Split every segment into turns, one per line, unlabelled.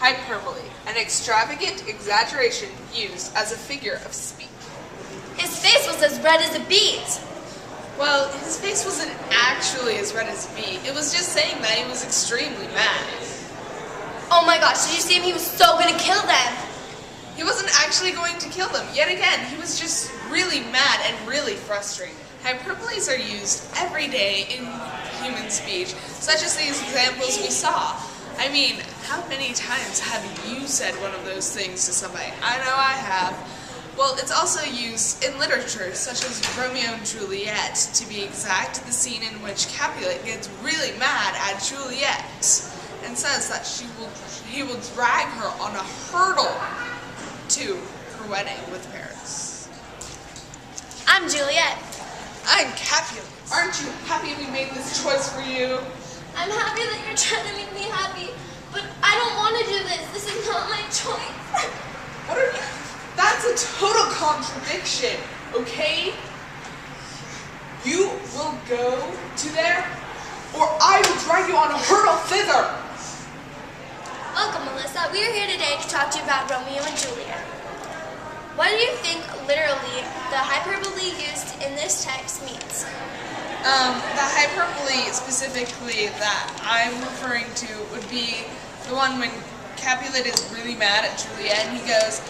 Hyperbole, an extravagant exaggeration used as a figure of speech.
His face was as red as a beet.
Well, his face wasn't actually as red as a beet. It was just saying that he was extremely mad.
Oh my gosh, did you see him? He was so gonna kill them.
He wasn't actually going to kill them. Yet again, he was just really mad and really frustrated. Hyperboles are used every day in human speech, such as these examples we saw. I mean, how many times have you said one of those things to somebody? I know I have. Well, it's also used in literature, such as Romeo and Juliet, to be exact, the scene in which Capulet gets really mad at Juliet and says that he will drag her on a hurdle to her wedding with Paris.
I'm Juliet.
I'm Capulet. Aren't you happy we made this choice for you?
I'm happy that you're trying to make me happy, but I don't want to do this. This is not my choice.
What are you? That's a total contradiction, okay? You will go to there, or I will drag you on a hurdle thither.
Welcome, Melissa. We are here today to talk to you about Romeo and Juliet. What do you think, literally, the hyperbole used in this text means?
The hyperbole specifically that I'm referring to would be the one when Capulet is really mad at Juliet and he goes,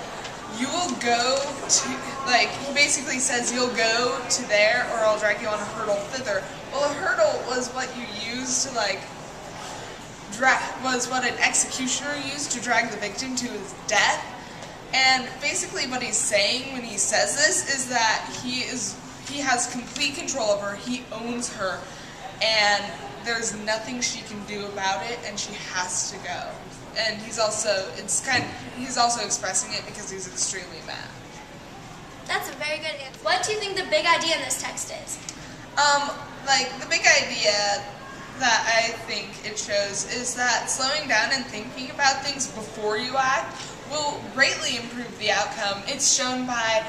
you will go to, he basically says, you'll go to there or I'll drag you on a hurdle thither. Well, a hurdle was what you used to, was what an executioner used to drag the victim to his death. And basically what he's saying when he says this is that he has complete control over her, he owns her, and there's nothing she can do about it, and she has to go. And he's also expressing it because he's extremely mad.
That's a very good answer. What do you think the big idea in this text is?
The big idea that I think it shows is that slowing down and thinking about things before you act will greatly improve the outcome. It's shown by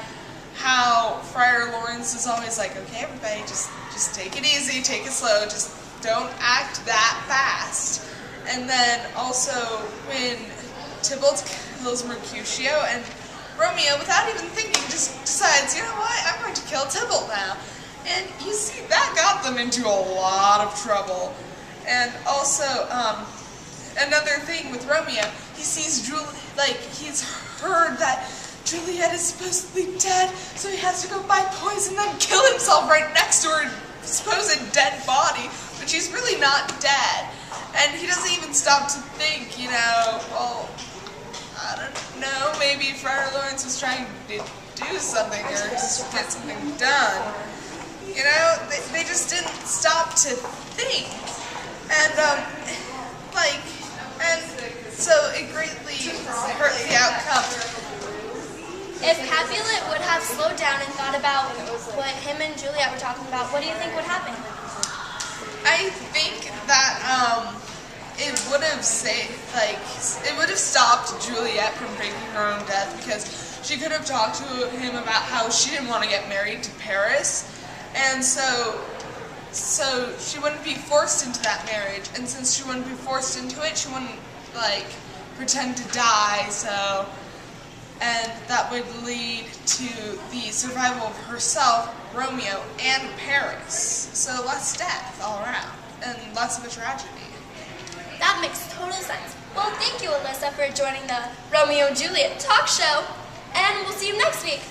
how Friar Lawrence is always like, okay, everybody, just take it easy, take it slow, just don't act that fast. And then also when Tybalt kills Mercutio and Romeo, without even thinking, just decides, you know what, I'm going to kill Tybalt now. And you see, that got them into a lot of trouble. And also, another thing with Romeo, he sees he's heard that Juliet is supposedly dead, so he has to go buy poison and then kill himself right next to her supposed dead body, but she's really not dead. And he doesn't even stop to think, well, I don't know, maybe Friar Lawrence was trying to do something or just get something done. They just didn't stop to think. And, so it greatly hurt the outcome.
If Capulet would have slowed down and thought about what him and Juliet were talking about, what do you think would happen?
I think that it would have stopped Juliet from faking her own death, because she could have talked to him about how she didn't want to get married to Paris, and so she wouldn't be forced into that marriage, and since she wouldn't be forced into it, she wouldn't pretend to die, and that would lead to the survival of herself, Romeo, and Paris. So less death all around, and less of a tragedy.
That makes total sense. Well, thank you, Alyssa, for joining the Romeo and Juliet talk show, and we'll see you next week.